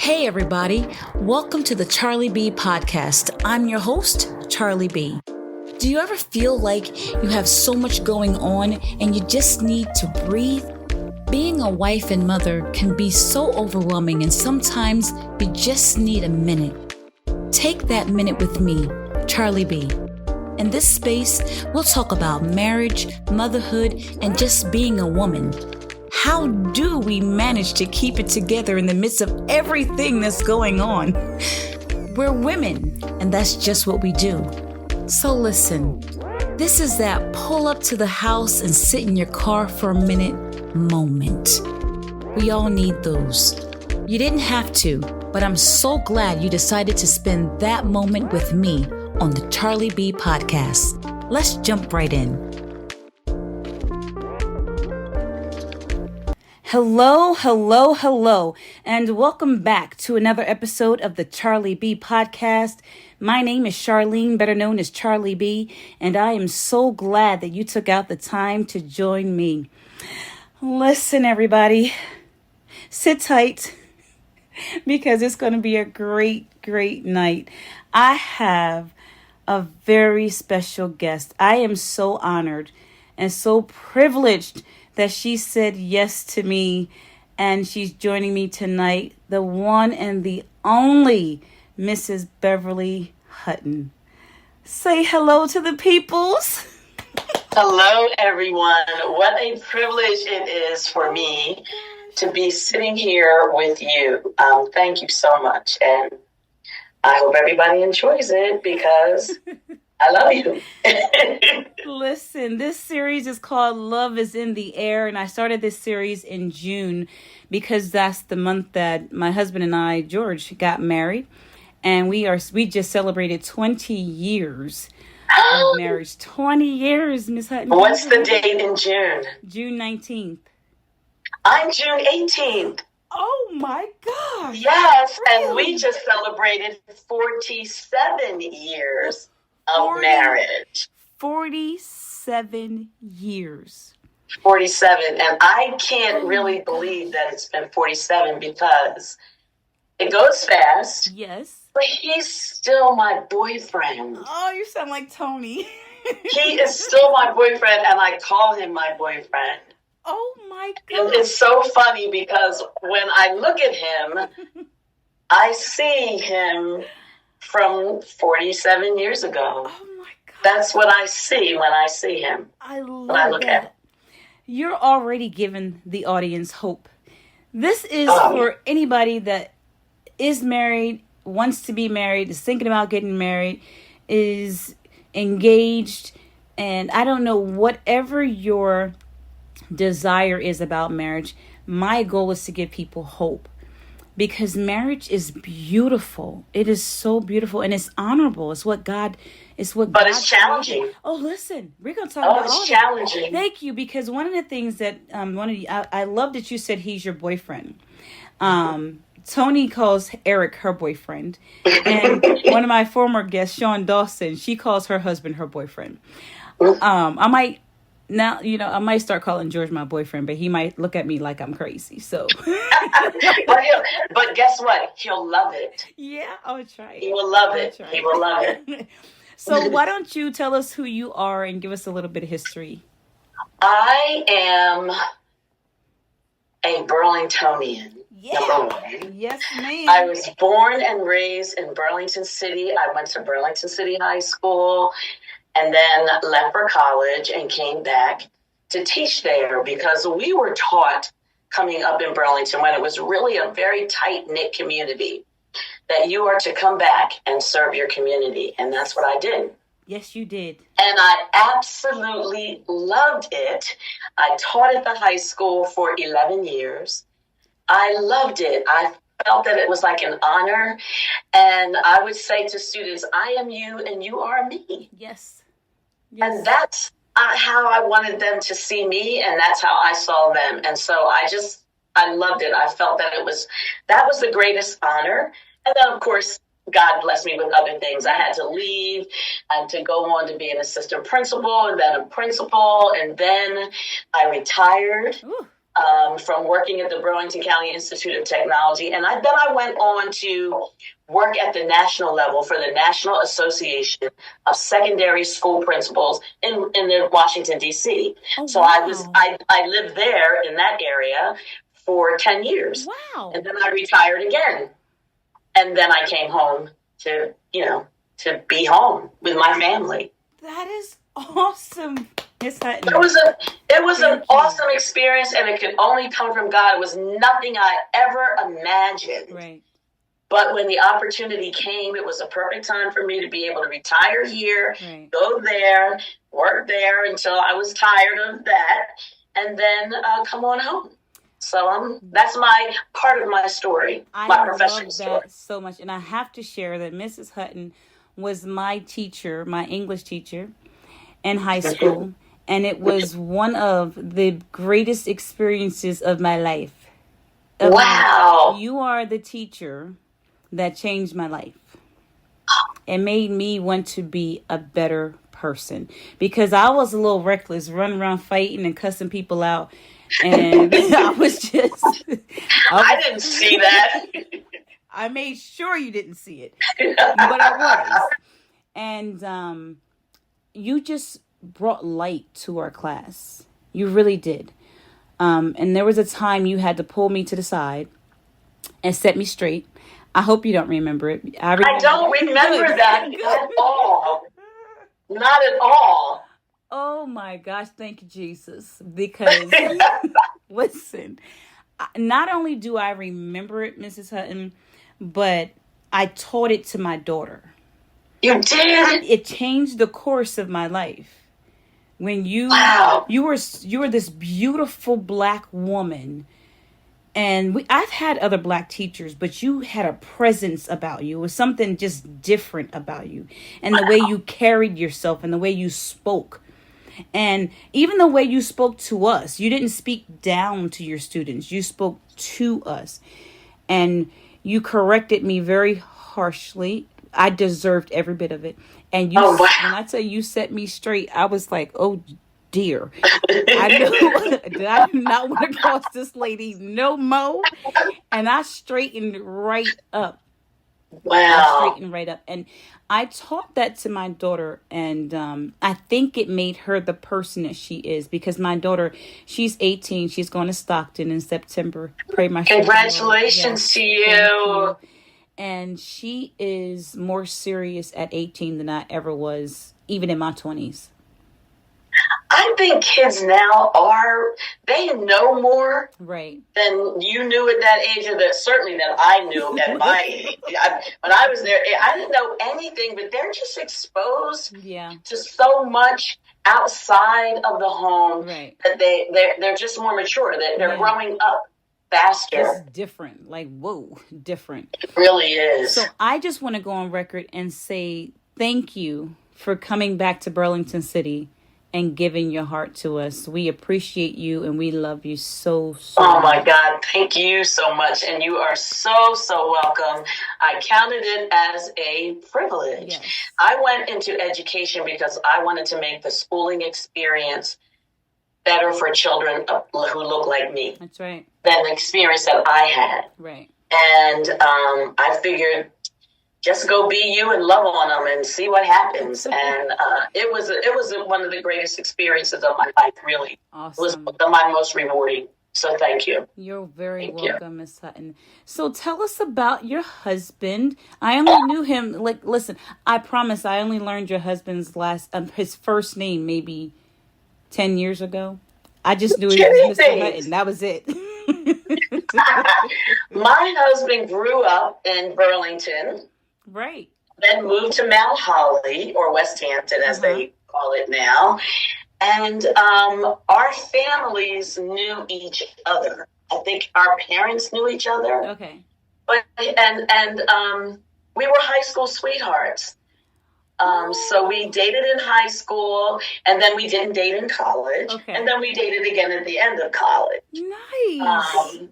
Hey everybody, welcome to the CharlieB Podcast. I'm your host, CharlieB. Do you ever feel like you have so much going on and you just need to breathe? Being a wife and mother can be so overwhelming, and sometimes you just need a minute. Take that minute with me, CharlieB. In this space, we'll talk about marriage, motherhood, and just being a woman. How do we manage to keep it together in the midst of everything that's going on? We're women, and that's just what we do. So listen, this is that pull up to the house and sit in your car for a minute moment. We all need those. You didn't have to, but I'm so glad you decided to spend that moment with me on the CharlieB Podcast. Let's jump right in. Hello, and welcome back to another episode of the CharlieB Podcast. My name is Charlene, better known as CharlieB, and I am so glad that you took out the time to join me. Listen, everybody, sit tight because it's going to be a great night. I have a very special guest. I am so honored and so privileged that she said yes to me, and she's joining me tonight, the one and the only Mrs. Beverly Hutton. Say hello to the peoples. Hello, everyone. What a privilege it is for me to be sitting here with you. Thank you so much, and I hope everybody enjoys it because I love you. Listen, this series is called Love is in the Air, and I started this series in June because that's the month that my husband and I, George, got married, and we just celebrated 20 years of marriage. 20 years, Miss Hutton. What's the date in June? June 19th. I'm June 18th. Oh my gosh. Yes, really? And we just celebrated 47 years of marriage. 47 years. 47. And I can't really believe that it's been 47 because it goes fast. Yes. But he's still my boyfriend. Oh, you sound like Tony. He is still my boyfriend, and I call him my boyfriend. Oh my God. And it's so funny because when I look at him, I see him from 47 years ago. Oh my God. That's what I see when I see him. I love when I look that. at him. You're already giving the audience hope. This is for anybody that is married, wants to be married, is thinking about getting married, is engaged, and I don't know, whatever your desire is about marriage, my goal is to give people hope. Because marriage is beautiful. It is so beautiful, and it's honorable. It's what God. But it's challenging. Oh, listen, we're gonna talk about all it's challenging. Thank you, because one of the things that I love that you said he's your boyfriend. Tony calls Eric her boyfriend, and one of my former guests, Sean Dawson, she calls her husband her boyfriend. I might start calling George my boyfriend, but he might look at me like I'm crazy. So, but guess what? He'll love it. Yeah, I'll try. He will love it. He will love it. So, why don't you tell us who you are and give us a little bit of history? I am a Burlingtonian. Yeah. Number one. Yes, ma'am. I was born and raised in Burlington City. I went to Burlington City High School, and then left for college and came back to teach there because we were taught coming up in Burlington, when it was really a very tight-knit community, that you are to come back and serve your community. And that's what I did. Yes, you did. And I absolutely loved it. I taught at the high school for 11 years. I loved it. I felt that it was like an honor. And I would say to students, I am you and you are me. Yes. And that's how I wanted them to see me, and that's how I saw them. And so I loved it. I felt that that was the greatest honor. And then, of course, God blessed me with other things. I had to leave and to go on to be an assistant principal and then a principal. And then I retired. Ooh. from working at the Burlington County Institute of Technology. And then I went on to work at the national level for the National Association of Secondary School Principals in Washington, D.C. Oh, So wow. I lived there in that area for 10 years. Wow. And then I retired again. And then I came home to be home with my family. That is awesome, Miss Hutton. It was an awesome experience, and it could only come from God. It was nothing I ever imagined. Right. But when the opportunity came, it was a perfect time for me to be able to retire here, Right. go there, work there until I was tired of that, and then come on home. So that's my part of my story, my professional story. I love that so much. And I have to share that Mrs. Hutton was my teacher, my English teacher in high school. And it was one of the greatest experiences of my life. Wow. You are the teacher that changed my life. It made me want to be a better person because I was a little reckless, running around fighting and cussing people out. And I was just... I didn't see that. I made sure you didn't see it. But I was. And you just brought light to our class. You really did. And there was a time you had to pull me to the side and set me straight. I hope you don't remember it. I don't remember that at all. Not at all. Oh my gosh, thank you, Jesus. Because, listen, not only do I remember it, Mrs. Hutton, but I taught it to my daughter. You did? It changed the course of my life. When you were this beautiful black woman, and I've had other black teachers, but you had a presence about you. It was something just different about you, and the way you carried yourself, and the way you spoke. And even the way you spoke to us, you didn't speak down to your students. You spoke to us. And you corrected me very harshly. I deserved every bit of it. And when I tell you set me straight, I was like, oh, dear. I knew I do not want to cross this lady no more. And I straightened right up. Wow. And I taught that to my daughter, and I think it made her the person that she is, because my daughter, she's 18. She's going to Stockton in September. Pray my Congratulations to you. And she is more serious at 18 than I ever was, even in my 20s. I think kids now they know more than you knew at that age, or certainly that I knew at my age. When I was there, I didn't know anything, but they're just exposed to so much outside of the home that they're just more mature. They're growing up faster. It's different. Like, whoa, different. It really is. So I just want to go on record and say thank you for coming back to Burlington City and giving your heart to us. We appreciate you, and we love you so much. Oh, my God. Thank you so much. And you are so welcome. I counted it as a privilege. Yes. I went into education because I wanted to make the schooling experience better for children who look like me. That's right. Than the experience that I had. Right. And I figured, just go be you and love on them and see what happens. And it was one of the greatest experiences of my life, really. Awesome. It was my most rewarding. So thank you. You're very welcome, Miss Hutton. So tell us about your husband. I only knew him, listen, I promise I only learned your husband's his first name maybe 10 years ago. I just knew he was Mr. Hutton. That was it. My husband grew up in Burlington. Right. Then moved to Mount Holly, or West Hampton, as they call it now. And our families knew each other. I think our parents knew each other. Okay. But and we were high school sweethearts. So we dated in high school, and then we didn't date in college. Okay. And then we dated again at the end of college. Nice.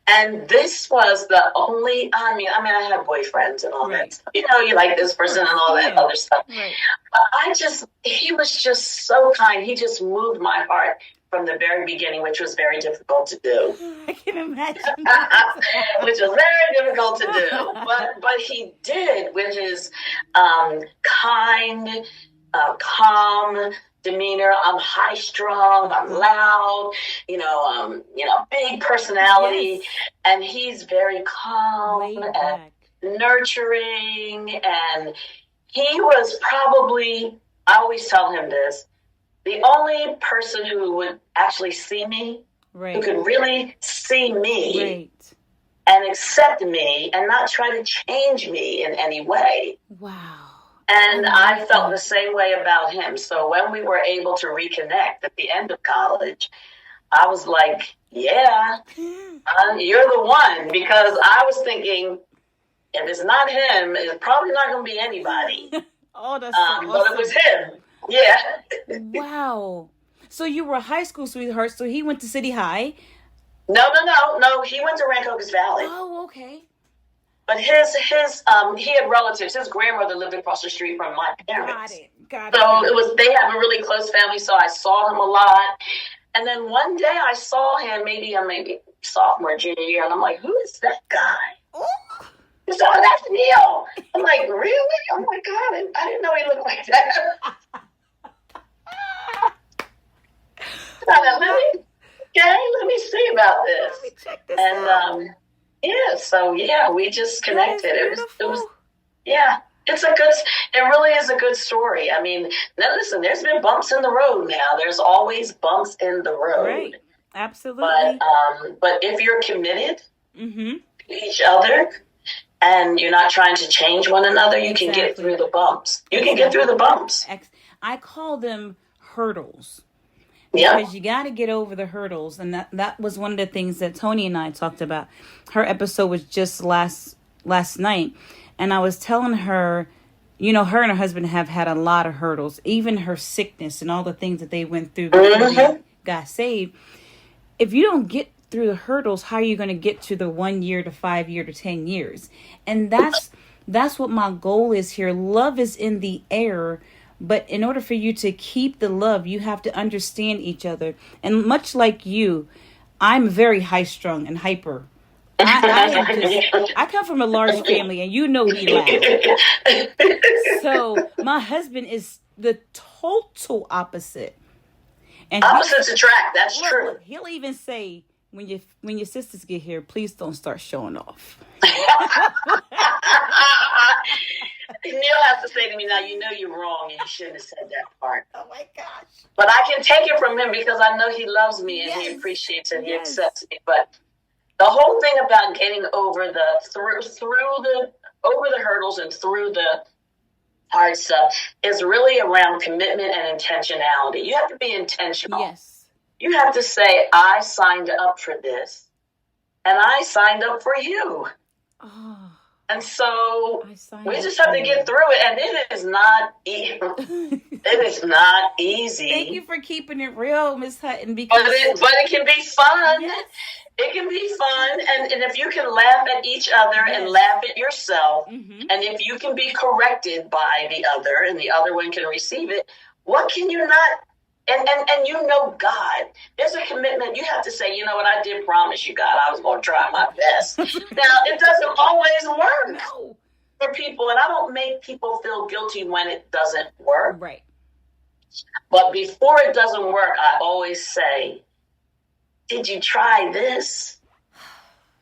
And this was the only, I mean, I had boyfriends and all that stuff. You know, you like this person and all that other stuff. Right. But he was just so kind. He just moved my heart from the very beginning, which was very difficult to do. I can imagine. Which was very difficult to do. But he did with his kind, calm demeanor. I'm high strung, I'm loud, big personality. Yes. And he's very calm and nurturing. And he was probably, I always tell him this, the only person who would actually see me, who could really see me and accept me and not try to change me in any way. Wow. And I felt the same way about him. So when we were able to reconnect at the end of college, I was like, yeah, you're the one. Because I was thinking, if it's not him, it's probably not going to be anybody. Oh, that's so awesome. But it was him. Yeah. Wow. So you were a high school sweetheart. So he went to City High. No. He went to Rancocas Valley. Oh, okay. But he had relatives. His grandmother lived across the street from my parents. Got it. So they have a really close family. So I saw him a lot. And then one day I saw him, maybe sophomore, junior year, and I'm like, who is that guy? Oh. He said, oh, that's Neil. I'm like, really? Oh my God, I didn't know he looked like that. Let me see about this. Let me check this out. We just connected. It was it really is a good story. I mean, now listen, there's been bumps in the road now. There's always bumps in the road. Right. Absolutely. But if you're committed to each other and you're not trying to change one another, you can get through the bumps. You can get through the bumps. I call them hurdles. Yeah. Because you got to get over the hurdles. And that was one of the things that Tony and I talked about. Her episode was just last night. And I was telling her, her and her husband have had a lot of hurdles. Even her sickness and all the things that they went through before they got saved. If you don't get through the hurdles, how are you going to get to the 1 year to 5 year to 10 years? And that's what my goal is here. Love is in the air. But in order for you to keep the love, you have to understand each other. And much like you, I'm very high-strung and hyper. I come from a large family, and we laugh. So my husband is the total opposite. And opposites attract. That's true. He'll even say, when your sisters get here, please don't start showing off. Neil has to say to me, now, you're wrong and you shouldn't have said that part. Oh, my gosh. But I can take it from him because I know he loves me and he appreciates it and he accepts me. But the whole thing about getting over over the hurdles and through the hard stuff is really around commitment and intentionality. You have to be intentional. Yes. You have to say, I signed up for this and I signed up for you. Oh. And so we just have to get through it, and it is not easy. Thank you for keeping it real, Miss Hutton. But it can be fun. Yes. It can be fun, and if you can laugh at each other and laugh at yourself, and if you can be corrected by the other, and the other one can receive it, what can you not? And God, there's a commitment. You have to say, you know what, I did promise you, God, I was going to try my best. Now, it doesn't always work for people, and I don't make people feel guilty when it doesn't work. Right. But before it doesn't work, I always say, did you try this?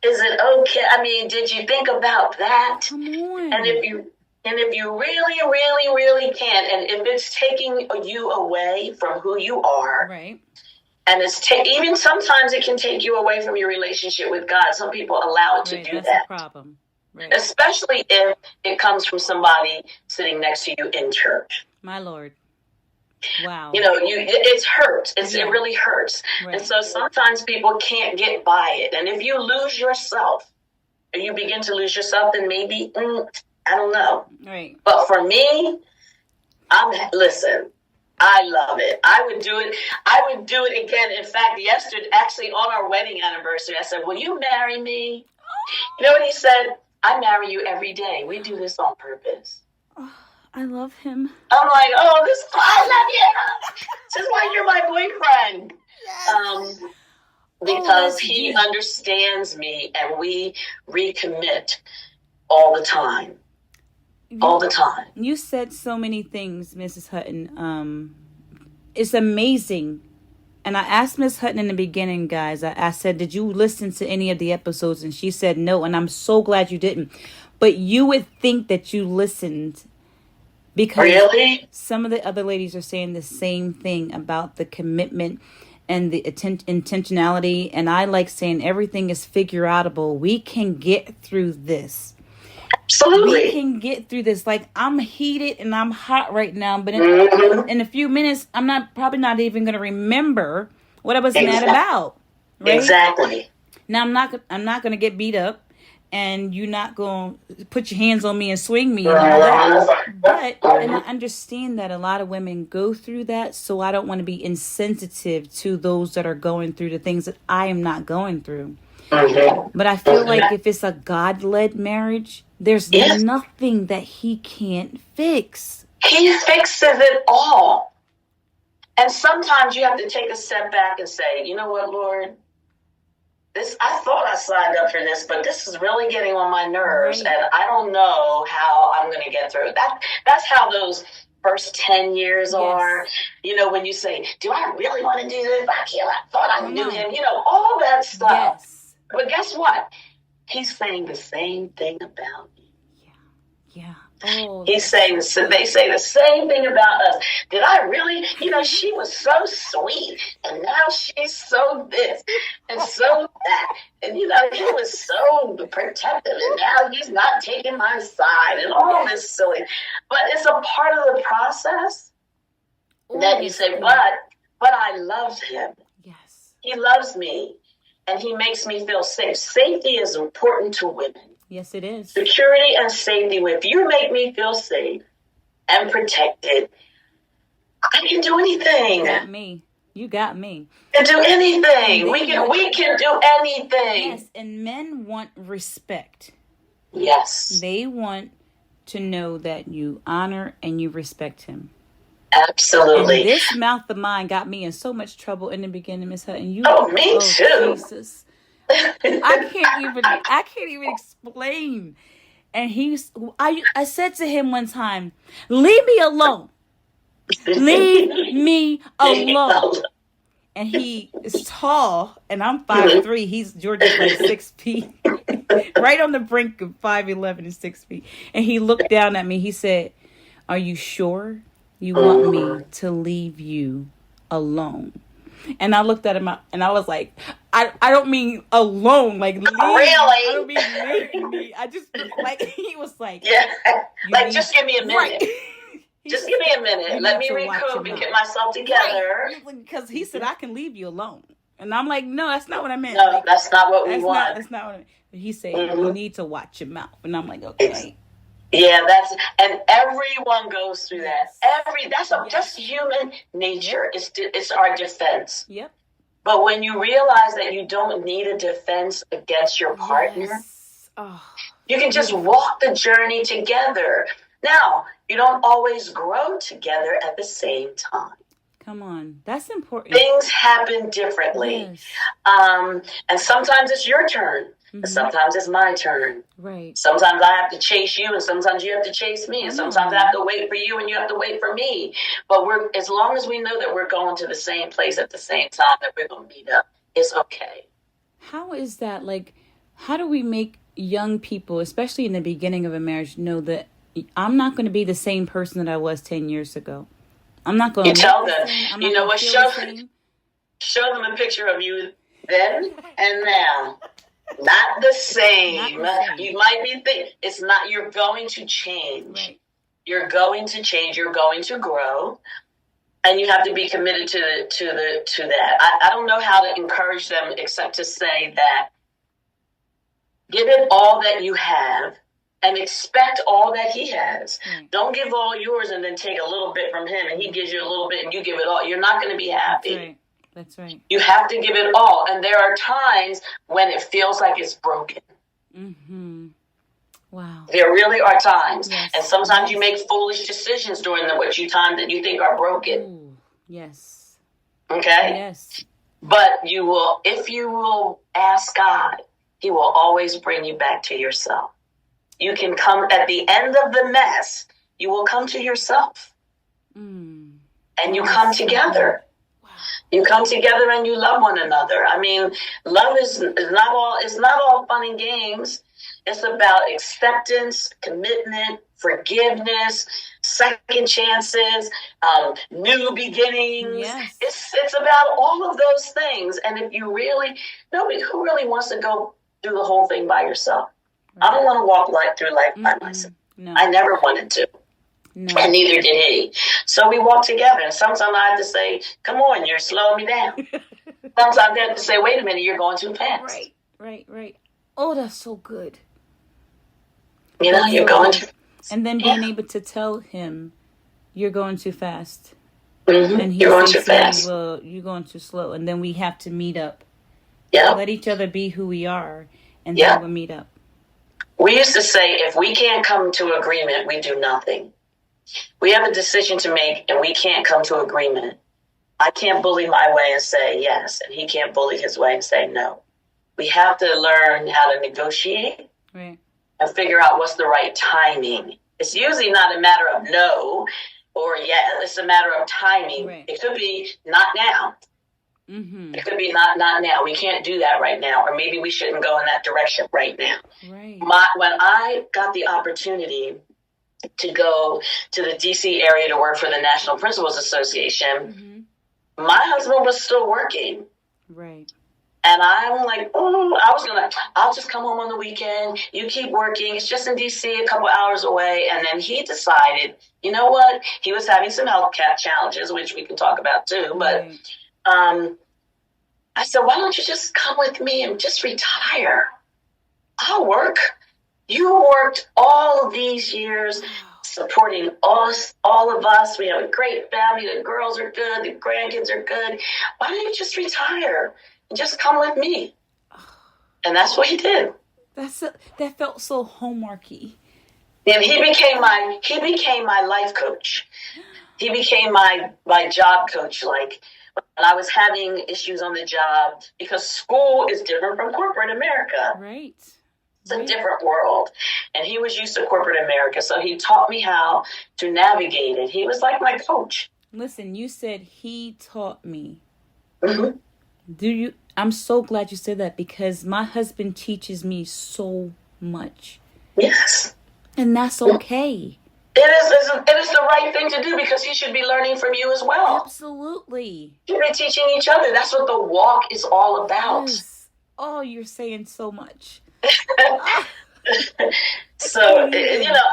Is it okay? I mean, did you think about that? Come on. And if you really, really, really can, and if it's taking you away from who you are, right? And it's even sometimes it can take you away from your relationship with God. Some people allow it to do that's that. A problem, right? Especially if it comes from somebody sitting next to you in church. My Lord, wow! It's hurt. It really hurts, right. And so sometimes people can't get by it. And if you lose yourself, or you begin to lose yourself, then maybe. I don't know. Right. But for me, listen, I love it. I would do it. I would do it again. In fact, yesterday, actually on our wedding anniversary, I said, will you marry me? You know what he said? I marry you every day. We do this on purpose. Oh, I love him. I'm like, I love you. Just like you're my boyfriend. Because he understands me and we recommit all the time. All the time. You said so many things, Mrs. Hutton. It's amazing. And I asked Miss Hutton in the beginning, guys, I said, did you listen to any of the episodes? And she said no. And I'm so glad you didn't. But you would think that you listened, because really? Some of the other ladies are saying the same thing about the commitment and the intentionality. And I like saying everything is figure outable. We can get through this. Absolutely. We can get through this. Like, I'm heated and I'm hot right now, but in a few minutes, I'm probably not even going to remember what I was mad about. Right? Exactly. Now, I'm not going to get beat up, and you're not going to put your hands on me and swing me and all that. But, and I understand that a lot of women go through that, so I don't want to be insensitive to those that are going through the things that I am not going through. But I feel like if it's a God-led marriage, there's nothing that he can't fix. He fixes it all. And sometimes you have to take a step back and say, you know what, Lord? I thought I signed up for this, but this is really getting on my nerves, and I don't know how I'm going to get through it. That's how those first 10 years are. You know, when you say, do I really want to do this? I thought I knew him. You know, all that stuff. Yes. But guess what? He's saying the same thing about me. Yeah. Oh, they say the same thing about us. Did I really? You know, she was so sweet, and now she's so this and so that. And, you know, he was so protective, and now he's not taking my side and all this silly. But it's a part of the process that you say, but I love him. Yes. He loves me. And he makes me feel safe. Safety is important to women. Yes, it is. Security and safety. If you make me feel safe and protected, I can do anything. You got me. You got me. Can do anything. We can do anything. Yes, and men want respect. Yes. They want to know that you honor and you respect him. Absolutely. And this mouth of mine got me in so much trouble in the beginning, Miss Hutton. Me too. Jesus. I can't even explain. And I said to him one time, leave me alone. Leave me alone. And he is tall, and I'm 5'3". George's like 6 feet. Right on the brink of 5'11" and 6 feet. And he looked down at me. He said, are you sure you want me to leave you alone? And I looked at him and I was like, I don't mean alone, like leave. Really? I don't mean leave me. I just like, he was like, like just give me a minute. Right. Just give me a minute. Let me recoup and get myself together. Right. Because he said I can leave you alone, and I'm like, no, that's not what I meant. No, like, that's not what we want. That's not what I meant. He said you need to watch your mouth, and I'm like, okay. Yeah, and everyone goes through that. That's human nature. It's our defense. Yep. But when you realize that you don't need a defense against your partner, you can just walk the journey together. Now, you don't always grow together at the same time. Come on, that's important. Things happen differently. Yes. And sometimes it's your turn. Mm-hmm. Sometimes it's my turn. Right. Sometimes I have to chase you, and sometimes you have to chase me, and sometimes I have to wait for you, and you have to wait for me. But as long as we know that we're going to the same place at the same time, that we're going to meet up, it's okay. How is that? Like, how do we make young people, especially in the beginning of a marriage, know that I'm not going to be the same person that I was 10 years ago? I'm not going to. You tell them. You know what? Show them a picture of you then and now. Not the same. You might be thinking it's not. You're going to change. Right. You're going to change. You're going to grow, and you have to be committed to that. I don't know how to encourage them except to say that give it all that you have and expect all that he has. Don't give all yours and then take a little bit from him, and he gives you a little bit and you give it all. You're not going to be happy. That's right. You have to give it all. And there are times when it feels like it's broken. Mm-hmm. Wow. There really are times. Yes. And sometimes you make foolish decisions during time that you think are broken. Ooh. Yes. Okay? Yes. But you will, if you will ask God, he will always bring you back to yourself. You can come at the end of the mess, you will come to yourself. And you come together. You come together and you love one another. I mean, love is not all fun and games. It's about acceptance, commitment, forgiveness, second chances, new beginnings. Yes. It's about all of those things. And if you really, who really wants to go through the whole thing by yourself? Right. I don't want to walk through life by myself. No. I never wanted to. No. And neither did he. So we walked together. And sometimes I had to say, come on, you're slowing me down. Sometimes I had to say, wait a minute, you're going too fast. Right. Oh, that's so good. You know, you're going too fast. And then being able to tell him, you're going too fast. Mm-hmm. And you're going too fast. Well, you're going too slow. And then we have to meet up. Yeah. Let each other be who we are. And then we'll meet up. We used to say, if we can't come to agreement, we do nothing. We have a decision to make, and we can't come to agreement. I can't bully my way and say yes, and he can't bully his way and say no. We have to learn how to negotiate and figure out what's the right timing. It's usually not a matter of no or yes. It's a matter of timing. Right. It could be not now. Mm-hmm. It could be not now. We can't do that right now, or maybe we shouldn't go in that direction right now. Right. When I got the opportunity to go to the D.C. area to work for the National Principals Association, my husband was still working. Right. And I'm like, I'll just come home on the weekend. You keep working. It's just in D.C., a couple hours away. And then he decided, you know what? He was having some health challenges, which we can talk about too. But I said, why don't you just come with me and just retire? I'll work. You worked all of these years supporting us, all of us. We have a great family. The girls are good. The grandkids are good. Why don't you just retire and just come with me? And that's what he did. That felt so homeworky. And he became my life coach. He became my job coach. Like when I was having issues on the job, because school is different from corporate America. Right. It's a different world. And he was used to corporate America. So he taught me how to navigate it. He was like my coach. Listen, you said he taught me. Mm-hmm. I'm so glad you said that, because my husband teaches me so much. Yes. And that's okay. It is the right thing to do, because he should be learning from you as well. Absolutely. You're teaching each other. That's what the walk is all about. Yes. Oh, you're saying so much. So, you know,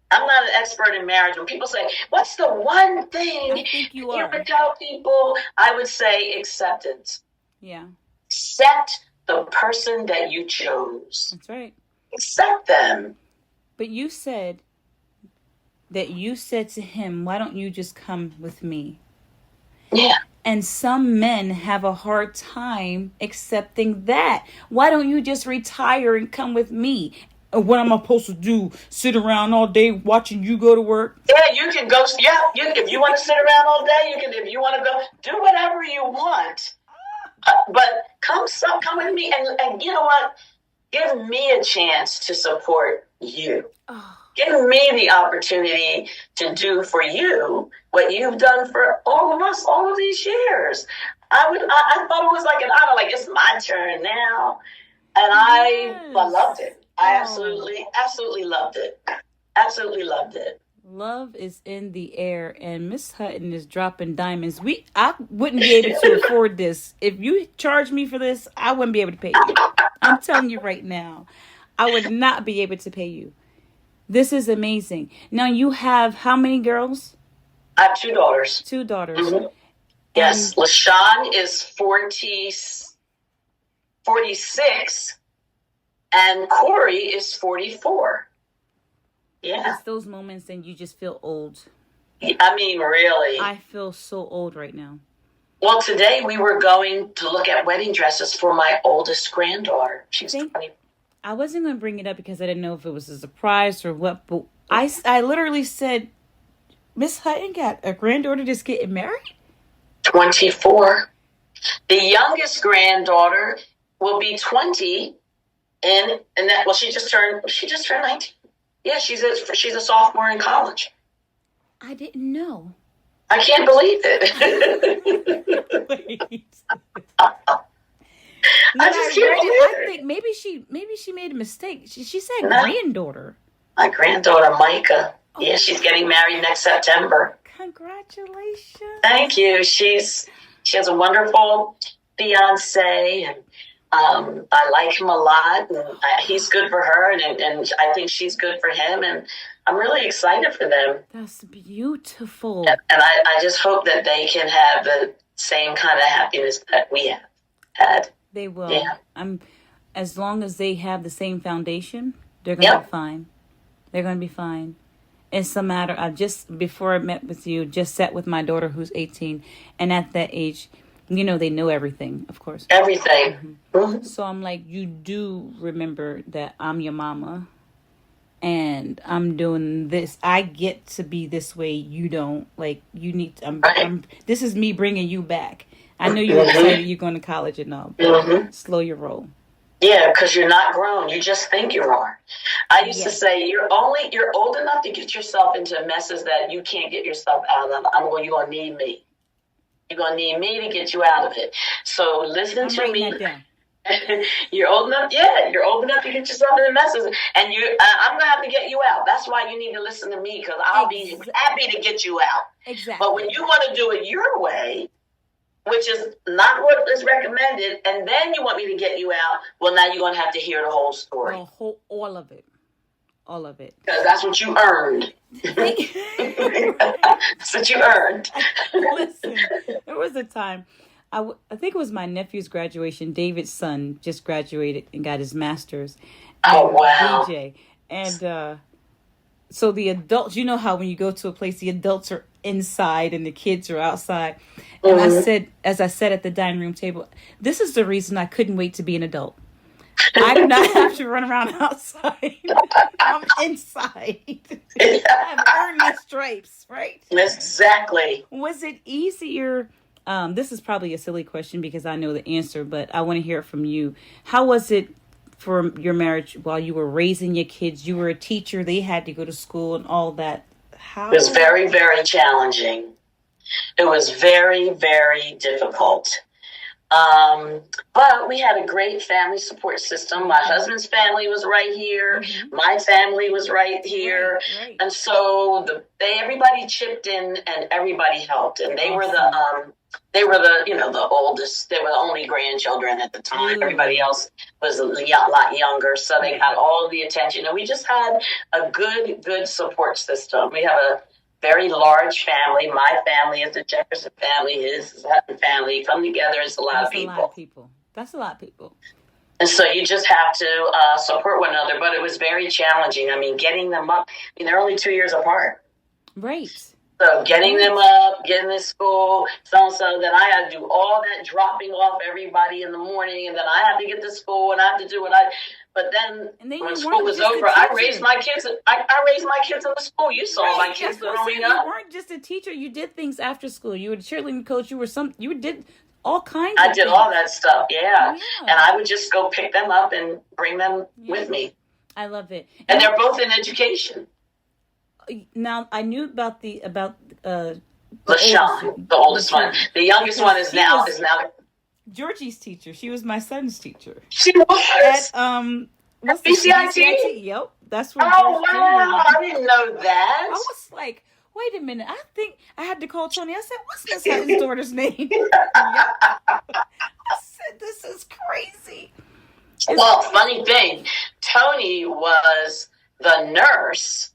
I'm not an expert in marriage. When people say, what's the one thing I think you would tell people? I would say acceptance. Yeah. Accept the person that you chose. That's right. Accept them. But you said to him, why don't you just come with me? Yeah. And some men have a hard time accepting that. Why don't you just retire and come with me? What am I supposed to do? Sit around all day watching you go to work? Yeah, you can go. Yeah, if you want to sit around all day, you can. If you want to go, do whatever you want. But come with me, and you know what? Give me a chance to support you. Give me the opportunity to do for you what you've done for all of us all of these years. I thought it was like it's my turn now. And I loved it. I absolutely loved it. Absolutely loved it. Love is in the air, and Miss Hutton is dropping diamonds. I wouldn't be able to afford this. If you charge me for this, I wouldn't be able to pay you. I'm telling you right now, I would not be able to pay you. This is amazing. Now, you have how many girls? I have 2 daughters. 2 daughters. Mm-hmm. Yes. LaShawn is 46, and Corey is 44. Yeah. It's those moments and you just feel old. I mean, really. I feel so old right now. Well, today we were going to look at wedding dresses for my oldest granddaughter. She's 20. I wasn't going to bring it up because I didn't know if it was a surprise or what, but I literally said, Miss Hutton got a granddaughter just getting married? 24. The youngest granddaughter will be 20, and that, well, she just turned 19. Yeah, she's a sophomore in college. I didn't know. I can't believe it. Wait. I just can't believe it. I think maybe she made a mistake. She said granddaughter. My granddaughter Micah. Yeah, she's getting married next September. Congratulations. Thank you. She has a wonderful fiance, and I like him a lot, and he's good for her, and I think she's good for him, and I'm really excited for them. That's beautiful. And I just hope that they can have the same kind of happiness that we have had. They will. Yeah. As long as they have the same foundation, they're going to be fine. They're going to be fine. It's a matter. Before I met with you, just sat with my daughter who's 18, and at that age, they know everything, of course. Everything. Mm-hmm. Mm-hmm. So I'm like, you do remember that I'm your mama, and I'm doing this. I get to be this way. You don't. Like, you need to, this is me bringing you back. I know you're excited you're going to college and all, but slow your roll. Yeah, because you're not grown. You just think you are. I used to say you're old enough to get yourself into messes that you can't get yourself out of. You're going to need me. You're going to need me to get you out of it. So listen to me. You're old enough. Yeah, you're old enough to get yourself into messes, and I'm going to have to get you out. That's why you need to listen to me, because I'll be happy to get you out. Exactly. But when you want to do it your way, which is not what is recommended, and then you want me to get you out, well, now you're going to have to hear the whole story. All of it. All of it. Because that's what you earned. That's what you earned. Listen, there was a time, I think it was my nephew's graduation. David's son just graduated and got his master's. Oh, wow. DJ. And so the adults, you know how when you go to a place, the adults are inside and the kids are outside. And as I said at the dining room table, this is the reason I couldn't wait to be an adult. I do not have to run around outside. I'm inside. I've earned my stripes, right? Exactly. Was it easier? This is probably a silly question because I know the answer, but I want to hear it from you. How was it for your marriage while you were raising your kids? You were a teacher. They had to go to school and all that. How? It was very, very challenging. It was very, very difficult. But we had a great family support system. My husband's family was right here. Mm-hmm. My family was right here. Right. And so everybody chipped in and everybody helped. And they were the oldest. They were the only grandchildren at the time. Mm. Everybody else was a lot younger. So they got all the attention. And we just had a good support system. We have a very large family. My family is the Jefferson family. His is the Hutton family. Come together, it's a lot of people. That's a lot of people. And so you just have to support one another. But it was very challenging. I mean, getting them up. They're only 2 years apart. Right. So getting them up, getting to school, so then I had to do all that dropping off everybody in the morning, and then I have to get to school, and I have to do But then when school was over, I raised my kids. I raised my kids in the school. You saw my kids growing up. You weren't just a teacher. You did things after school. You were a cheerleading coach. You did all kinds. I did all that stuff. Yeah, and I would just go pick them up and bring them with me. I love it. And they're both in education. Now I knew about LaShawn, the oldest one. The youngest one is now Georgie's teacher. She was my son's teacher. She was what's BCIT? Yep, that's where. Oh wow! I didn't know that. I was like, wait a minute. I think I had to call Tony. I said, "What's Miss Hutton's daughter's name?" I said, "This is crazy." Well, funny thing, Tony was the nurse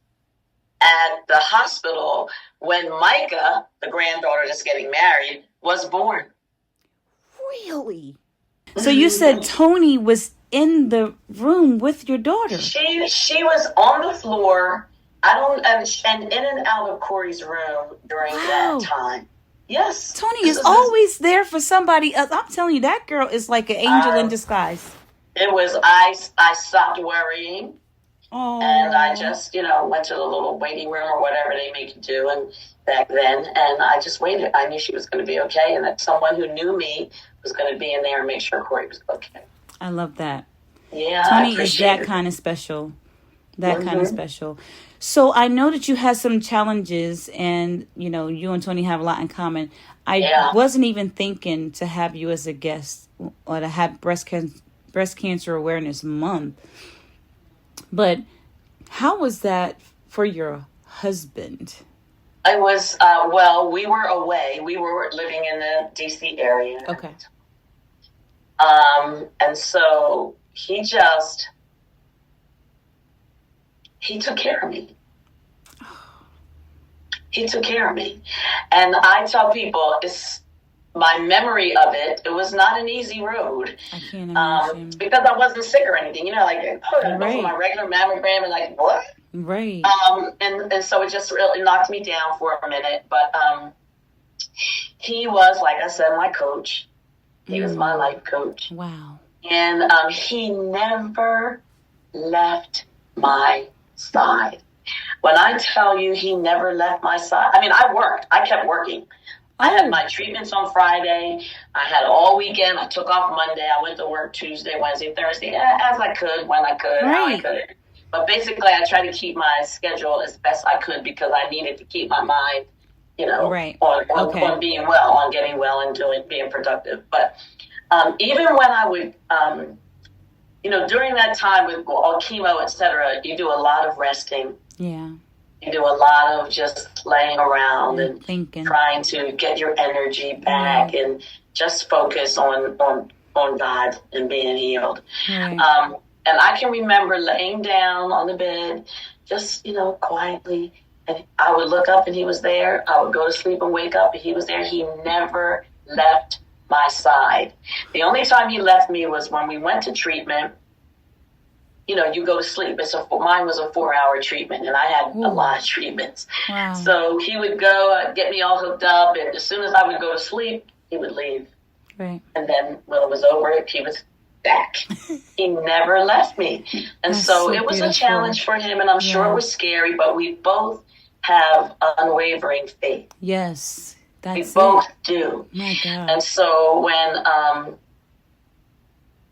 at the hospital when Micah, the granddaughter that's getting married, was born. Really? So you said Tony was in the room with your daughter? She was on the floor. And in and out of Corey's room during that time. Yes. Tony is always there for somebody else. I'm telling you, that girl is like an angel in disguise. It was. I stopped worrying. Oh. And I just, went to the little waiting room or whatever they make you do and back then. And I just waited. I knew she was going to be okay. And that someone who knew me was going to be in there and make sure Corey was okay. I love that. Yeah. Tony is that kind of special. That kind of special. So I know that you had some challenges and, you and Tony have a lot in common. I wasn't even thinking to have you as a guest or to have Breast Cancer Awareness Month. But how was that for your husband? It was, we were away. We were living in the D.C. area. Okay. And so he took care of me. He took care of me. And I tell people, it's my memory of it. It was not an easy road. I can't imagine. Because I wasn't sick or anything. I go for my regular mammogram and like, what? Right. And so it just really knocked me down for a minute. But he was, like I said, my coach. He was my life coach. Wow. And he never left my side. When I tell you he never left my side, I worked. I kept working. I had my treatments on Friday. I had all weekend. I took off Monday. I went to work Tuesday, Wednesday, Thursday, as I could, when I could, how I could. But basically, I tried to keep my schedule as best I could because I needed to keep my mind, on being well, on getting well and being productive. But even when I would, during that time with all chemo, et cetera, you do a lot of resting. Yeah. You do a lot of just laying around and thinking, trying to get your energy back and just focus on God and being healed. Right. And I can remember laying down on the bed, just, quietly, and I would look up and he was there. I would go to sleep and wake up and he was there. He never left my side. The only time he left me was when we went to treatment. You go to sleep. Mine was a 4-hour treatment, and I had a lot of treatments. Wow. So he would go get me all hooked up, and as soon as I would go to sleep, he would leave. Right. And then when it was over, he was back. He never left me. And so it was beautiful. A challenge for him, and I'm sure it was scary, but we both have unwavering faith. Yes. We both do. My God. And so when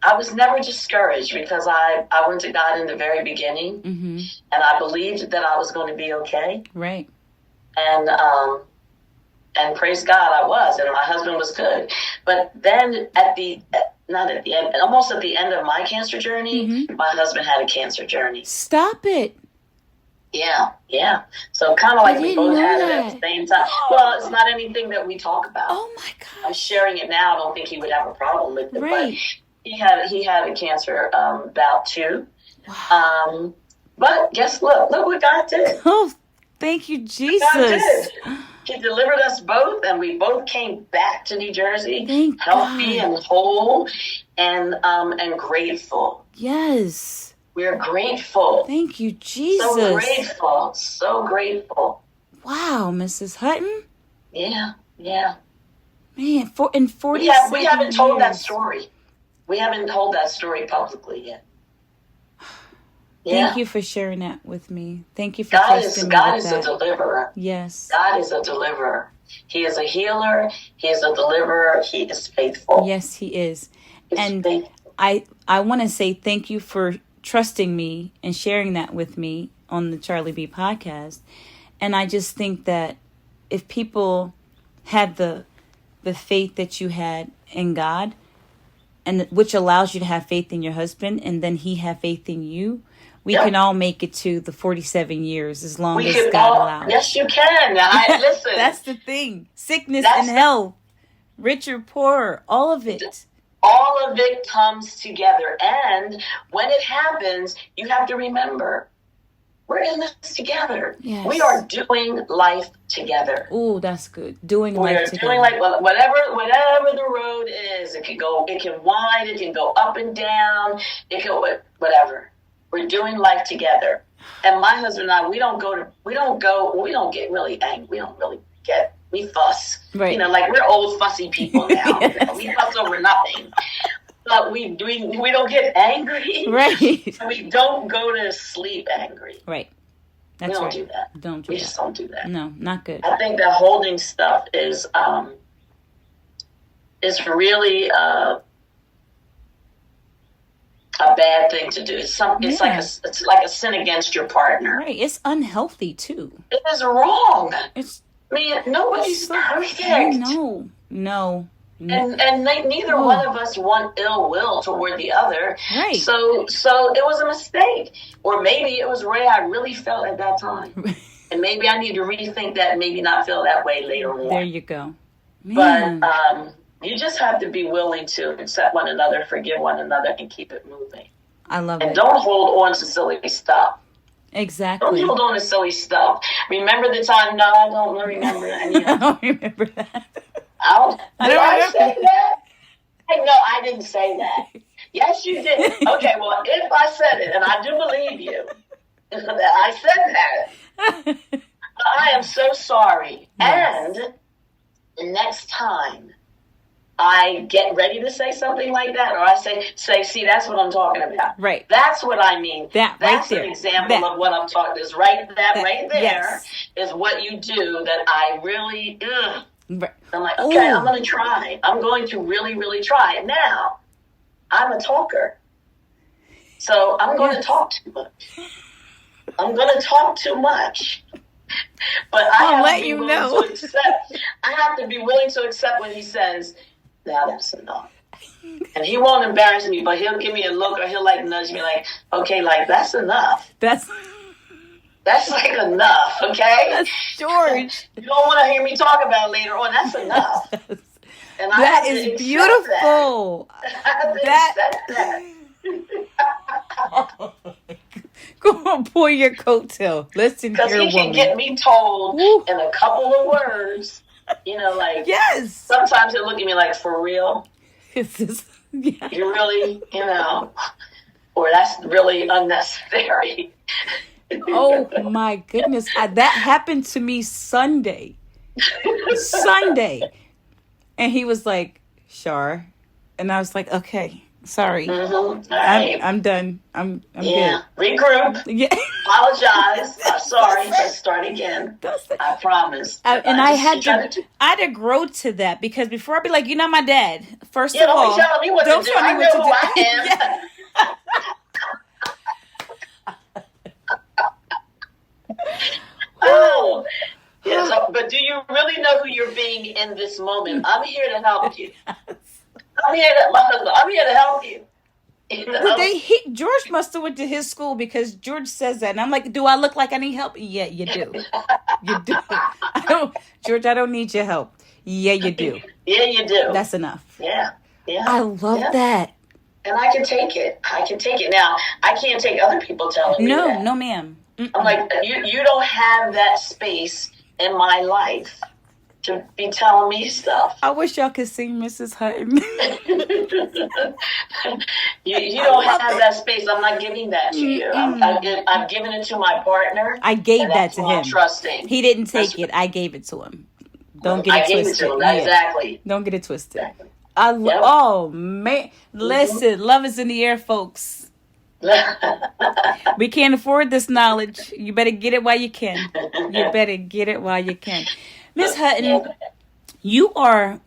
I was never discouraged because I went to God in the very beginning, and I believed that I was going to be okay. Right. And praise God, I was, and my husband was good. But then almost at the end of my cancer journey, my husband had a cancer journey. Stop it. Yeah. So kind of like we both had it at the same time. Well, it's not anything that we talk about. Oh my God. I'm sharing it now. I don't think he would have a problem with it. Right. But he had a cancer bout too. Wow. But look what God did. Oh, thank you, Jesus. God did. He delivered us both, and we both came back to New Jersey, healthy and whole, and grateful. Yes. We're grateful. Thank you, Jesus. So grateful. Wow, Mrs. Hutton. Yeah. Man, in 40 we haven't told that story. We haven't told that story publicly yet. Thank you for sharing that with me. Thank you for trusting me. God is a deliverer. Yes. God is a deliverer. He is a healer. He is a deliverer. He is faithful. Yes, he is. I want to say thank you for trusting me and sharing that with me on the CharlieB Podcast. And I just think that if people had the faith that you had in God, and which allows you to have faith in your husband, and then he have faith in you, we can all make it to the 47 years as long as God allows. Yes, you can. Listen. That's the thing. Sickness and health, rich or poor, all of it. All of it comes together. And when it happens, you have to remember, we're in this together. Yes. We are doing life together. Oh, that's good. Doing life together. Doing life, whatever the road is. It can wide, it can go up and down, it can, whatever. We're doing life together. And my husband and I, we don't get really angry. We fuss. Right. Like we're old fussy people now. Yes. We fuss over nothing. but we don't get angry. Right. We don't go to sleep angry. Right. We don't do that. We just don't do that. No, not good. I think that holding stuff is really a bad thing to do. It's like a sin against your partner. Right. It's unhealthy too. It is wrong. Nobody's perfect. No. And neither one of us want ill will toward the other. Right. So it was a mistake. Or maybe it was the way I really felt at that time. And maybe I need to rethink that and maybe not feel that way later on. There you go. Man. But you just have to be willing to accept one another, forgive one another, and keep it moving. I love it. And don't hold on to silly stuff. Exactly. Don't hold on to silly stuff. Remember the time? No, I don't remember that. I don't remember that. Did I say that? No, I didn't say that. Yes, you did. Okay, well, if I said it, and I do believe you, that I said that, I am so sorry. Yes. And the next time I get ready to say something like that, or I say, see, that's what I'm talking about. Right. That's what I mean. That's right there. An example of what I'm talking. Is right there yes. is what you do that I really. Right. I'm like, okay, I'm going to try. I'm going to really, really try. And now, I'm a talker. So I'm going to talk too much. I'm going to talk too much. But I have to be willing to accept. I have to be willing to accept when he says, now that's enough. And he won't embarrass me, but he'll give me a look or he'll like nudge me like, okay, like that's enough. That's like enough, okay? That's George. You don't want to hear me talk about it later on. That's enough. And that is beautiful. Go on, pull your coattail. Listen here, woman. Because he can get me told in a couple of words. Like yes. Sometimes he'll look at me like, for real? Yeah. You really, or that's really unnecessary. Oh my goodness. That happened to me Sunday. And he was like, Char. And I was like, okay, sorry. Mm-hmm. Right. I'm done. I'm good. Regroup. Yeah. Apologize. I'm sorry. Let's start again. I promise. I had to grow to that because before I'd be like, my dad. First of all, don't tell me what to do. I know who I am. Yeah. Oh, yes. But do you really know who you're being in this moment? I'm here to help you. I'm here to help you. George must have went to his school because George says that, and I'm like, do I look like I need help? Yeah, you do. You do. George, I don't need your help. Yeah, you do. Yeah, you do. That's enough. Yeah. I love that. And I can take it. Now, I can't take other people telling me that. No, ma'am. Mm-mm. I'm like, you don't have that space in my life to be telling me stuff. I wish y'all could see Mrs. Hutton. you don't have that space. I'm not giving that to you. I'm giving it to my partner. I gave that to him. I'm trusting. He didn't take it. I gave it to him. Don't get it twisted. I gave it to him. Yeah. Exactly. Don't get it twisted. Exactly. Oh, man. Listen, love is in the air, folks. We can't afford this knowledge. You better get it while you can. Miss Hutton, you are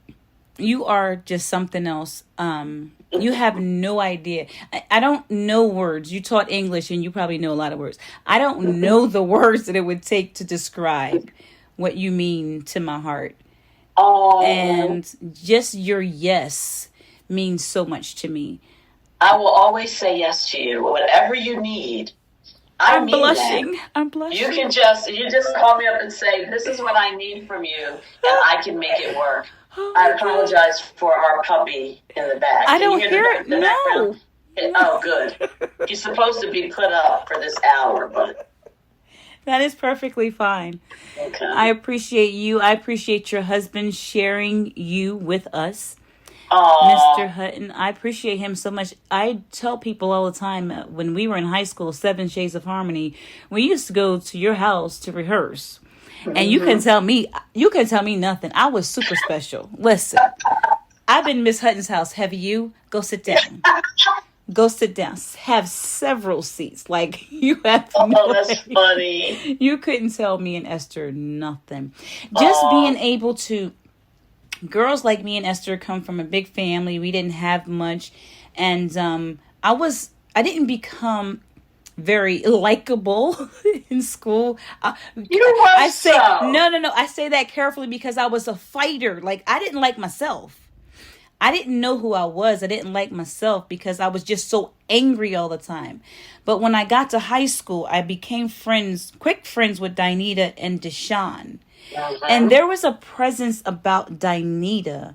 just something else. You have no idea. I don't know words. You taught English and you probably know a lot of words. I don't know the words that it would take to describe what you mean to my heart. Oh. And just your yes means so much to me. I will always say yes to you. Whatever you need. I'm blushing. You just call me up and say, this is what I need from you, and I can make it work. I apologize for our puppy in the back. I don't hear it. No. Oh, good. He's supposed to be put up for this hour, but that is perfectly fine. Okay. I appreciate you. I appreciate your husband sharing you with us. Aww. Mr. Hutton, I appreciate him so much. I tell people all the time, when we were in high school, 7 Shades of Harmony, we used to go to your house to rehearse. And you can tell me nothing. I was super special. Listen, I've been to Miss Hutton's house. Have you? Go sit down. Go sit down. Have several seats. Like, you have that's funny. You couldn't tell me and Esther nothing. Just being able to, girls like me and Esther come from a big family. We didn't have much. And I didn't become very likable in school. I say no. I say that carefully because I was a fighter. Like, I didn't like myself. I didn't know who I was. I didn't like myself because I was just so angry all the time. But when I got to high school, I became quick friends with Dinita and Deshawn. And there was a presence about Dinita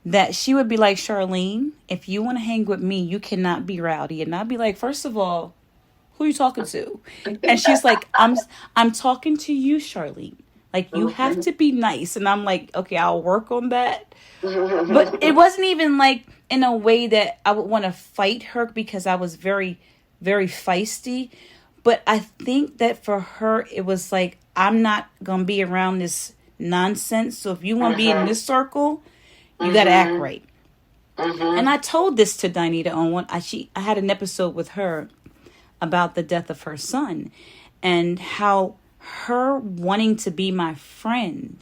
that she would be like, Charlene, if you want to hang with me, you cannot be rowdy. And I'd be like, first of all, who are you talking to? And she's like, I'm talking to you, Charlene. Like, you have to be nice. And I'm like, okay, I'll work on that. But it wasn't even like in a way that I would want to fight her because I was very, very feisty. But I think that for her, it was like, I'm not going to be around this nonsense. So if you want to be in this circle, you got to act right. And I told this to Dinita on I had an episode with her about the death of her son and how her wanting to be my friend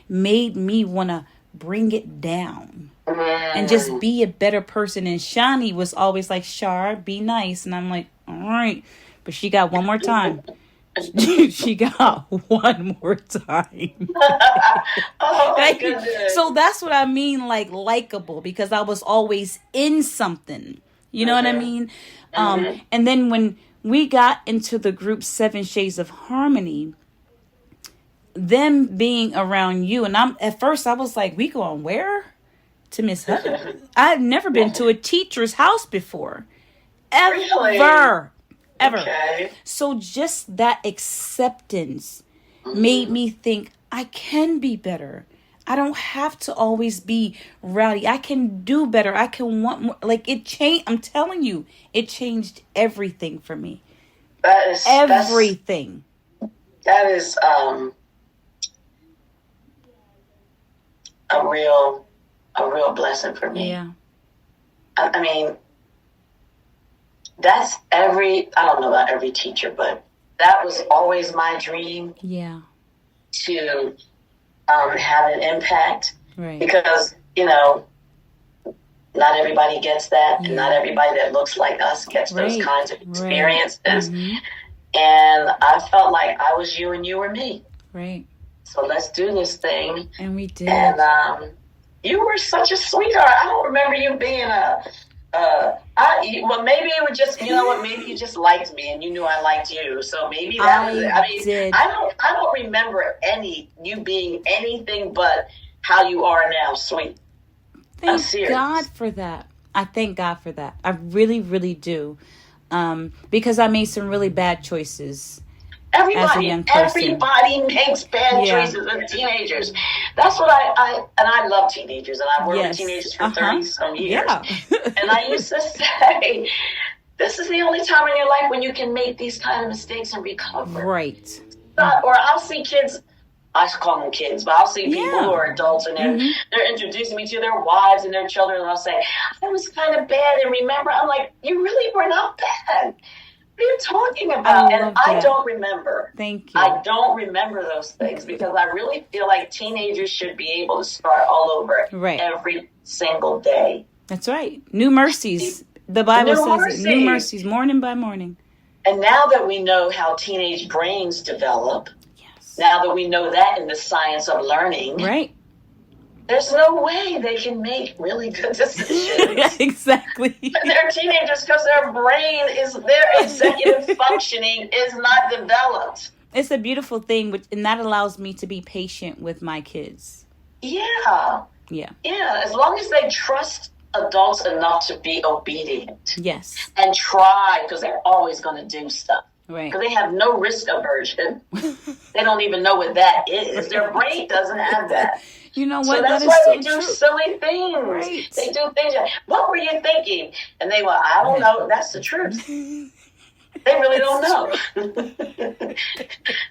made me want to bring it down and just be a better person. And Shani was always like, Char, be nice. And I'm like, all right. But she got one more time. She got one more time. Oh my goodness. So that's what I mean, like, likable, because I was always in something. You know what I mean? And then when we got into the group 7 Shades of Harmony, them being around you, and at first I was like, we going where? To Miss Hutton. I've never been to a teacher's house before. Ever. Really? Ever. Okay. So just that acceptance made me think I can be better. I don't have to always be rowdy. I can do better. I can want more. Like, it changed. I'm telling you, it changed everything for me. Everything. That is a real blessing for me. Yeah. I mean, that's I don't know about every teacher, but that was always my dream. Yeah. To have an impact. Right. Because, not everybody gets that. Yeah. And not everybody that looks like us gets those kinds of experiences. Mm-hmm. And I felt like I was you and you were me. Right. So let's do this thing. And we did. And you were such a sweetheart. I don't remember you being well, maybe it was just, maybe you just liked me and you knew I liked you. So maybe that was it. I mean, did. I don't remember you being anything but how you are now, sweet. Thank God for that. I thank God for that. I really, really do. Because I made some really bad choices. Everybody makes bad choices as teenagers. That's what I love teenagers, and I've worked with teenagers for 30-some years. Yeah. And I used to say, this is the only time in your life when you can make these kind of mistakes and recover. Right. Or I'll see kids, I call them kids, but I'll see people who are adults, and they're introducing me to their wives and their children, and I'll say, I was kind of bad, and remember, I'm like, you really were not bad. What are you talking about? I don't remember. Thank you. I don't remember those things because I really feel like teenagers should be able to start all over every single day. That's right. New mercies. The Bible says it. New mercies, morning by morning. And now that we know how teenage brains develop, now that we know that in the science of learning, there's no way they can make really good decisions. Exactly. They're teenagers because their executive functioning is not developed. It's a beautiful thing, and that allows me to be patient with my kids. Yeah. Yeah. Yeah, as long as they trust adults enough to be obedient. Yes. And try, because they're always going to do stuff. Right. Because they have no risk aversion. They don't even know what that is. Their brain doesn't have that. You know what? So that's why they do silly things. Right. They do things like, what were you thinking? And they went, I don't know. That's the truth. They really don't know. They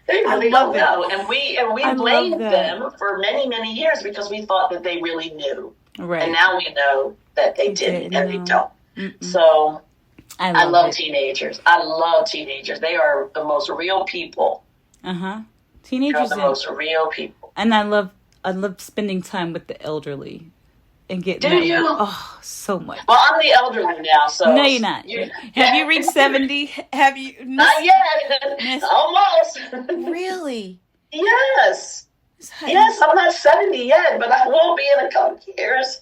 really don't know. And we blamed them for many, many years because we thought that they really knew. Right. And now we know that they didn't and they don't. Mm-mm. So I love it. teenagers. I love teenagers. They are the most real people. Teenagers are the most real people. And I love spending time with the elderly and getting. Do you? Oh, so much. Well, I'm the elderly now, so no, you're not. Have you reached 70? Have you? Not yet. Almost. Really? Yes. Yes, I'm not 70 yet, but I will be in a couple years.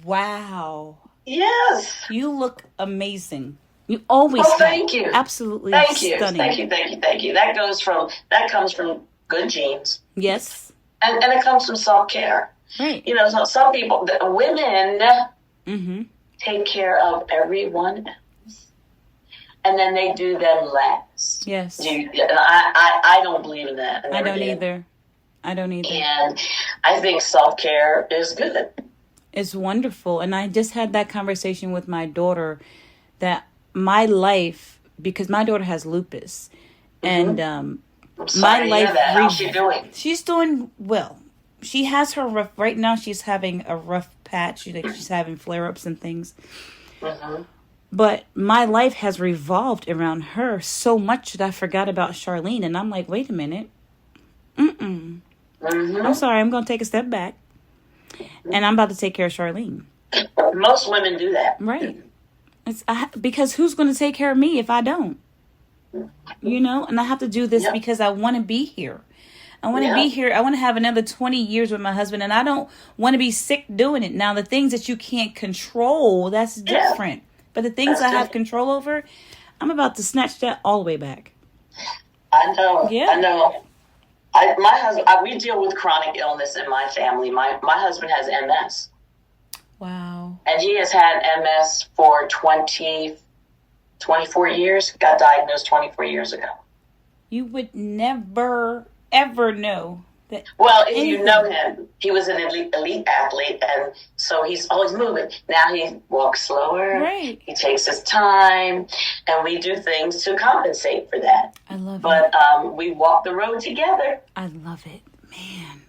Wow. Yes. You look amazing. You always thank you. Absolutely stunning. Thank you. That comes from good genes. Yes. And it comes from self-care. Right. You know, so some people, women take care of everyone else. And then they do them last. Yes. I don't believe in that. I don't either. And I think self-care is good. It's wonderful. And I just had that conversation with my daughter that my life, because my daughter has lupus, and my life. How's she doing? She's doing well. She has her rough right now. She's having a rough patch. She's having flare-ups and things. But my life has revolved around her so much that I forgot about Charlene. And I'm like, wait a minute. I'm sorry. I'm going to take a step back. And I'm about to take care of Charlene. Most women do that. Right. Because who's going to take care of me if I don't? You know? And I have to do this because I want to be here. I want to be here. I want to have another 20 years with my husband. And I don't want to be sick doing it. Now, the things that you can't control, that's different. But the things I have control over, I'm about to snatch that all the way back. I know. Yeah. I know. My husband, we deal with chronic illness in my family. My husband has MS. Wow. And he has had MS for 24 years. Got diagnosed 24 years ago. You would never, ever know that. Well, if you know him, he was an elite athlete, and so he's always moving. Now he walks slower. Right. He takes his time, and we do things to compensate for that. I love it. But we walk the road together. I love it, man.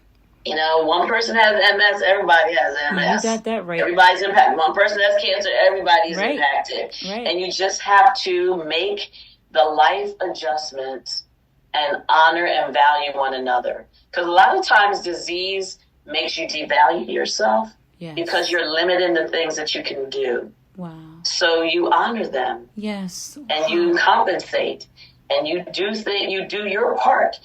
You know, one person has MS, everybody has MS. You got that right. Everybody's impacted. One person has cancer, everybody's impacted. Right. And you just have to make the life adjustments and honor and value one another. Because a lot of times disease makes you devalue yourself because you're limited in the things that you can do. Wow. So you honor them. Yes. And you compensate. And you do your part.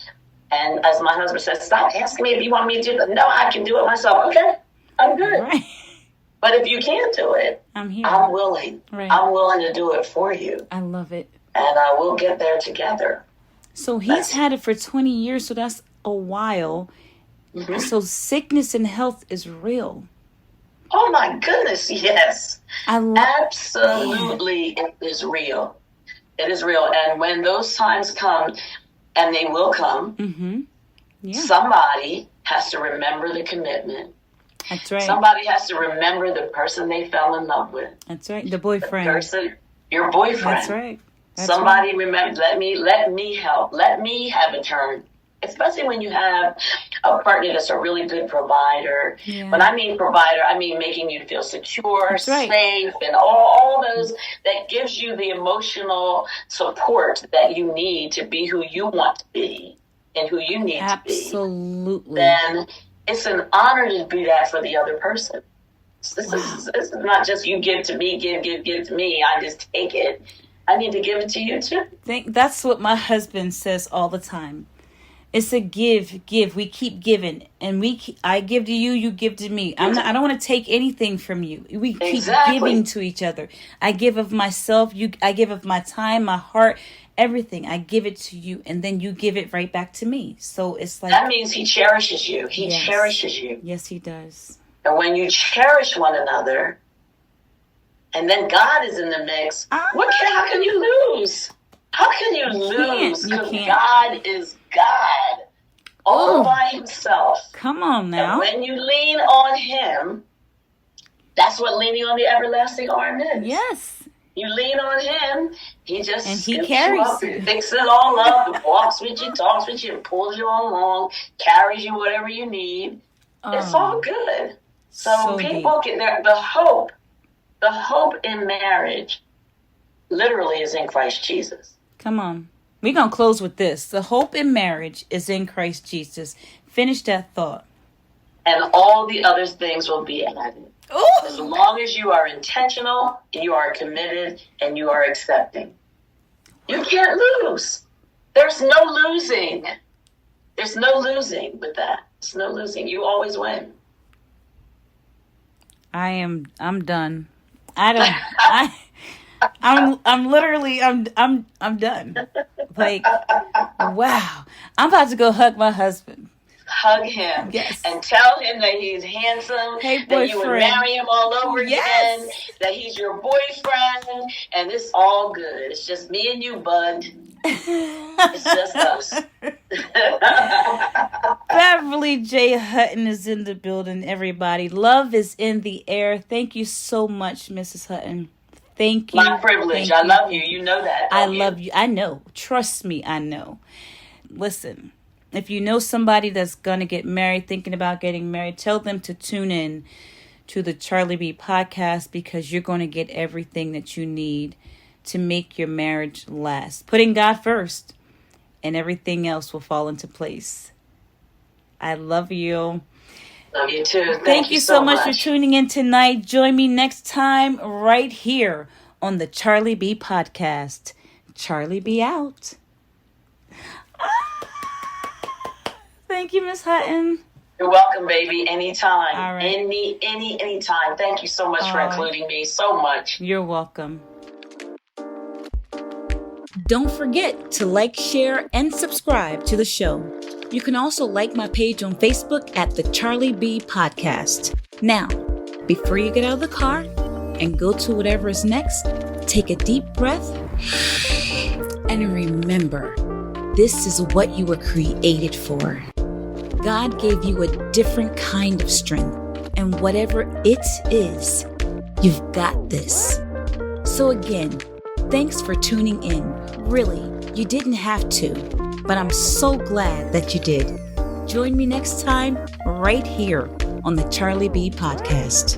And as my husband says, stop asking me if you want me to do that. No, I can do it myself. Okay, I'm good. Right. But if you can't do it, I'm here. I'm willing. Right. I'm willing to do it for you. I love it. And we'll get there together. So he's had it for 20 years, so that's a while. So sickness and health is real. Oh my goodness, yes. Absolutely, it is real. It is real. And when those times come, and they will come, somebody has to remember the commitment. That's right. Somebody has to remember the person they fell in love with. That's right. The boyfriend. Your boyfriend. That's right. Somebody remember. Let me help. Let me have a turn. Especially when you have a partner that's a really good provider. Yeah. When I mean provider, I mean making you feel secure, safe, and all those that gives you the emotional support that you need to be who you want to be and who you need to be. Absolutely. Then it's an honor to do that for the other person. This is not just you give to me, give to me. I just take it. I need to give it to you too. That's what my husband says all the time. It's a give. We keep giving, and I give to you, you give to me. I don't want to take anything from you. We keep giving to each other. I give of myself. I give of my time, my heart, everything. I give it to you, and then you give it right back to me. So it's like that means he cherishes you. He cherishes you. Yes, he does. And when you cherish one another, and then God is in the mix, how can you lose? How can you lose? Because God is God all by himself. Come on now. And when you lean on him, that's what leaning on the everlasting arm is. Yes. You lean on him, he just carries you up, fixes it all up, walks with you, talks with you, pulls you along, carries you whatever you need. It's all good. So people get there. The hope in marriage literally is in Christ Jesus. Come on. We're going to close with this. The hope in marriage is in Christ Jesus. Finish that thought. And all the other things will be added. Ooh. As long as you are intentional, you are committed, and you are accepting. You can't lose. There's no losing. There's no losing with that. There's no losing. You always win. I'm done. I'm literally done. Like, wow. I'm about to go hug my husband. Hug him. Yes. And tell him that he's handsome, that you would marry him all over again, that he's your boyfriend, and it's all good. It's just me and you, bud. It's just us. Beverly J. Hutton is in the building, everybody. Love is in the air. Thank you so much, Mrs. Hutton. Thank you. My privilege. I love you. You know that. I love you. I know. Trust me, I know. Listen, if you know somebody that's going to get married, thinking about getting married, tell them to tune in to the CharlieB Podcast, because you're going to get everything that you need to make your marriage last. Putting God first, and everything else will fall into place. I love you. Love you too. Thank you so much for tuning in tonight. Join me next time right here on the CharlieB Podcast. CharlieB out. Thank you, Miss Hutton. You're welcome, baby. Anytime. All right. Anytime. Thank you so much for including me so much. You're welcome. Don't forget to like, share, and subscribe to the show. You can also like my page on Facebook at the CharlieB Podcast. Now, before you get out of the car and go to whatever is next, take a deep breath and remember, this is what you were created for. God gave you a different kind of strength, and whatever it is, you've got this. So again, thanks for tuning in. Really, you didn't have to, but I'm so glad that you did. Join me next time right here on the CharlieB Podcast.